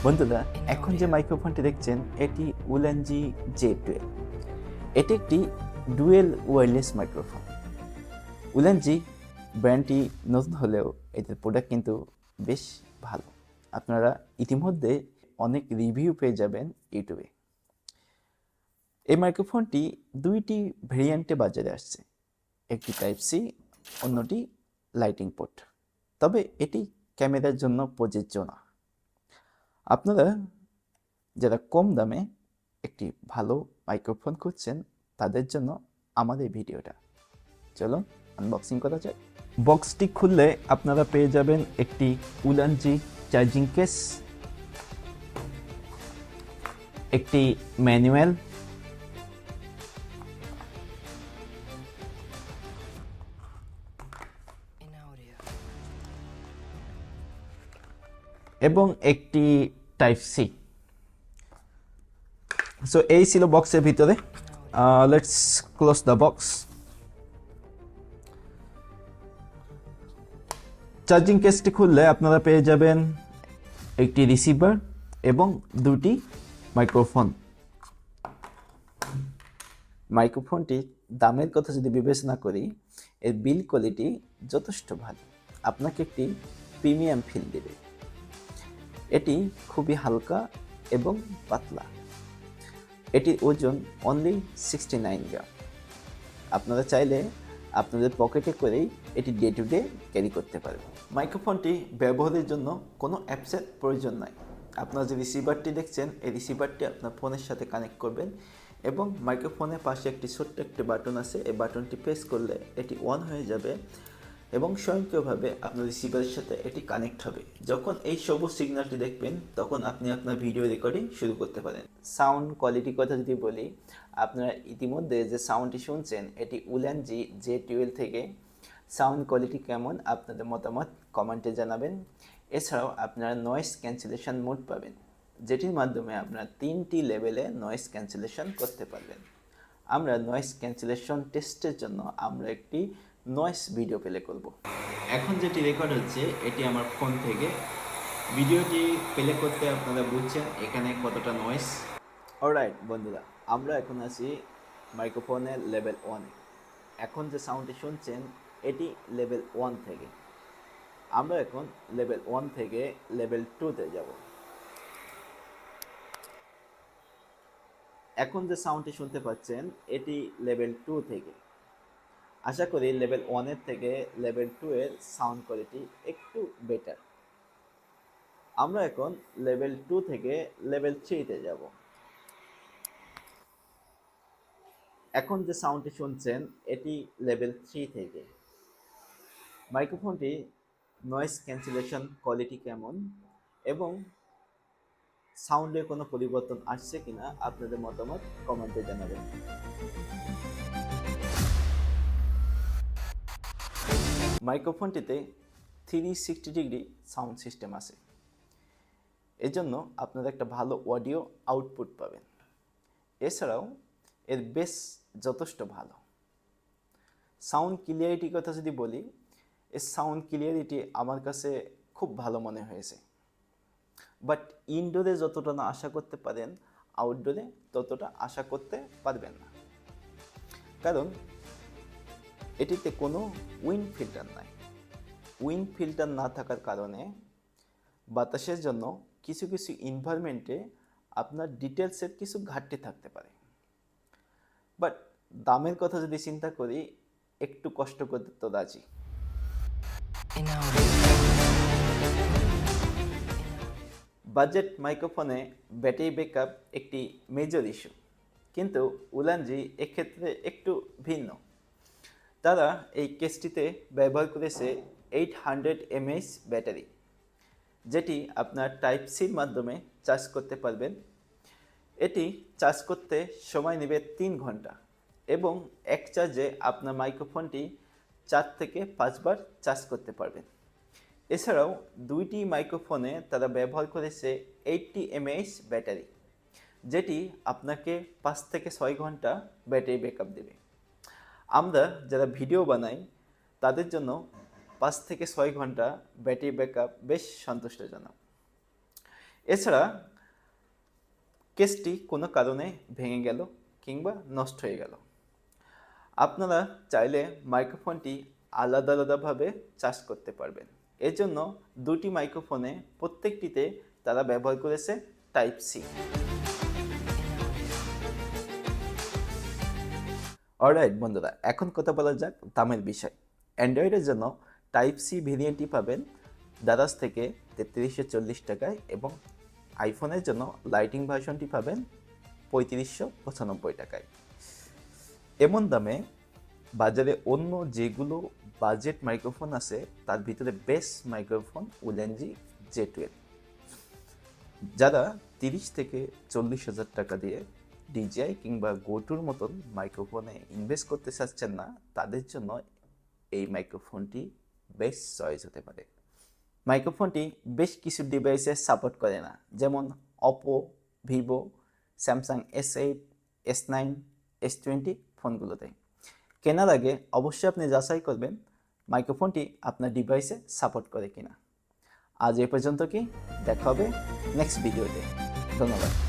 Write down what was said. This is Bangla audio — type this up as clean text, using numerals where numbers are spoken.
বন্ধুরা, এখন যে মাইক্রোফোনটি দেখছেন এটি উলানজি J12। এটি একটি ডুয়েল ওয়্যারলেস মাইক্রোফোন। উলানজি ব্র্যান্ডটি নতুন হলেও এদের প্রোডাক্ট কিন্তু বেশ ভালো। আপনারা ইতিমধ্যে অনেক রিভিউ পেয়ে যাবেন ইউটিউবে। এই মাইক্রোফোনটি দুইটি ভেরিয়েন্টে বাজারে আসছে, একটি টাইপ সি, অন্যটি লাইটিং পোর্ট। তবে এটি ক্যামেরার জন্য প্রযোজ্য না। আপনারা যারা কম দামে একটি ভালো মাইক্রোফোন খুঁজছেন তাদের জন্য আমাদের ভিডিওটা। চলুন আনবক্সিং করা যাক। বক্সটি খুললে আপনারা পেয়ে যাবেন একটি উলানজি চার্জিং কেস, একটি ম্যানুয়াল, এবং একটি টাইপ সি। সো এই ছিল বক্সের ভিতরে। Let's close the box. Charging কেসটি খুললে আপনারা পেয়ে যাবেন একটি রিসিভার এবং দুটি মাইক্রোফোন। মাইক্রোফোনটি দামের কথা যদি বিবেচনা করি, এর বিল কোয়ালিটি যথেষ্ট ভালো, আপনাকে একটি প্রিমিয়াম ফিল দেবে। এটি খুবই হালকা এবং পাতলা। এটির ওজন অনলি 69 গ্রাম। আপনারা চাইলে আপনাদের পকেটে করেই এটি ডে টু ডে ক্যারি করতে পারবেন। মাইক্রোফোনটি ব্যবহারের জন্য কোনো অ্যাপসের প্রয়োজন নাই। আপনারা যে রিসিভারটি দেখছেন এই রিসিভারটি আপনার ফোনের সাথে কানেক্ট করবেন এবং মাইক্রোফোনের পাশে একটি ছোট্ট একটি বাটন আছে, এই বাটনটি প্রেস করলে এটি অন হয়ে যাবে এবং স্বয়ংক্রিয়ভাবে আপনার রিসিভারের সাথে এটি কানেক্ট হবে। যখন এই সবুজ সিগন্যালটি দেখবেন তখন আপনি আপনার ভিডিও রেকর্ডিং শুরু করতে পারেন। সাউন্ড কোয়ালিটির কথা যদি বলি, আপনারা ইতিমধ্যে যে সাউন্ডটি শুনছেন এটি উলানজি J12 থেকে। সাউন্ড কোয়ালিটি কেমন আপনাদের মতামত কমেন্টে জানাবেন। এছাড়াও আপনারা নয়েজ ক্যান্সেলেশন মোড পাবেন, যেটির মাধ্যমে আপনারা 3টি লেভেলে নয়েজ ক্যান্সেলেশন করতে পারবেন। আমরা নয়েজ ক্যান্সেলেশন টেস্টের জন্য আমরা একটি নয়েজ ভিডিও প্লে করব। এখন যেটি রেকর্ড হচ্ছে এটি আমার ফোন থেকে। ভিডিওটি প্লে করতে আপনারা বুঝছেন এখানে কতটা নয়েজ। অলরাইট বন্ধুরা, আমরা এখন আছি মাইক্রোফোনের লেভেল 1-এ। এখন যে সাউন্ডটি শুনছেন এটি লেভেল 1 থেকে। আমরা এখন লেভেল 1 থেকে লেভেল 2-তে যাব। এখন যে সাউন্ডটি শুনতে পাচ্ছেন এটি লেভেল 2 থেকে। আশা করি লেভেল 1-এর থেকে লেভেল 2-এর সাউন্ড কোয়ালিটি একটু বেটার। আমরা এখন লেভেল 2 থেকে লেভেল 3-তে যাব। এখন যে সাউন্ডটি শুনছেন এটি লেভেল 3 থেকে। মাইক্রোফোনটি নয়েজ ক্যান্সেলেশন কোয়ালিটি কেমন এবং সাউন্ডে কোনো পরিবর্তন আসছে কিনা আপনাদের মতামত কমেন্টে জানাবেন। মাইক্রোফোনটিতে 360 ডিগ্রি সাউন্ড সিস্টেম আছে, এজন্য আপনারা একটা ভালো অডিও আউটপুট পাবেন। এছাড়াও এর বেস যথেষ্ট ভালো। সাউন্ড ক্লিয়ারিটির কথা যদি বলি, এর সাউন্ড ক্লিয়ারিটি আমার কাছে খুব ভালো মনে হয়েছে। বাট ইনডোরে যতটা না আশা করতে পারেন আউটডোরে ততটা আশা করতে পারবেন না, কারণ এটিতে কোনো উইন্ড ফিল্টার নাই। উইন্ড ফিল্টার না থাকার কারণে বাতাসের জন্য কিছু কিছু এনভায়রনমেন্টে আপনার ডিটেলসের কিছু ঘাটতি থাকতে পারে। বাট দামের কথা যদি চিন্তা করি, একটু কষ্ট করতে তো রাজি। বাজেট মাইক্রোফোনে ব্যাটারি ব্যাকআপ একটি মেজর ইস্যু, কিন্তু উলানজি এক্ষেত্রে একটু ভিন্ন। তারা এই কেসটিতে ব্যবহার করেছে 800 mAh ব্যাটারি, যেটি আপনার টাইপ সির মাধ্যমে চার্জ করতে পারবেন। এটি চার্জ করতে সময় নেবে 3 ঘন্টা এবং এক চার্জে আপনার মাইক্রোফোনটি 4 থেকে 5 বার চার্জ করতে পারবেন। এছাড়াও দুইটি মাইক্রোফোনে তারা ব্যবহার করেছে 80 mAh ব্যাটারি, যেটি আপনাকে 5 থেকে 6 ঘন্টা ব্যাটারি ব্যাকআপ দেবে। আমরা যারা ভিডিও বানাই তাদের জন্য 5 থেকে 6 ঘন্টা ব্যাটারি ব্যাকআপ বেশ সন্তুষ্টজনক। এছাড়া কেসটি কোনো কারণে ভেঙে গেল কিংবা নষ্ট হয়ে গেল, আপনারা চাইলে মাইক্রোফোনটি আলাদা আলাদাভাবে চার্জ করতে পারবেন। এর জন্য দুটি মাইক্রোফোনে প্রত্যেকটিতে তারা ব্যবহার করেছে টাইপ সি। অলরাইট বন্ধুরা, এখন কথা বলা যাক দামের বিষয়। অ্যান্ড্রয়েডের জন্য টাইপ সি ভেরিয়েন্টটি পাবেন দারাজ থেকে 3340 টাকায় এবং আইফোনের জন্য লাইটিং ভার্সনটি পাবেন 3595 টাকায়। এমন দামে বাজারে অন্য যেগুলো বাজেট মাইক্রোফোন আছে তার ভিতরে বেস্ট মাইক্রোফোন উলেনজি J12। যারা 30 থেকে 40 হাজার টাকা দিয়ে ডিজিআই কিংবা গোটুর মতন মাইক্রোফোনে ইনভেস্ট করতে চাচ্ছেন না, তাদের জন্য এই মাইক্রোফোনটি বেস্ট চয়েস হতে পারে। মাইক্রোফোনটি বেশ কিছু ডিভাইসে সাপোর্ট করে না, যেমন Oppo, Vivo, Samsung S8, S9, S20 ফোনগুলোতে। কেনার আগে অবশ্যই আপনি যাচাই করবেন মাইক্রোফোনটি আপনার ডিভাইসে সাপোর্ট করে কিনা। আজ এ পর্যন্ত, কি দেখা হবে নেক্সট ভিডিওতে। ধন্যবাদ।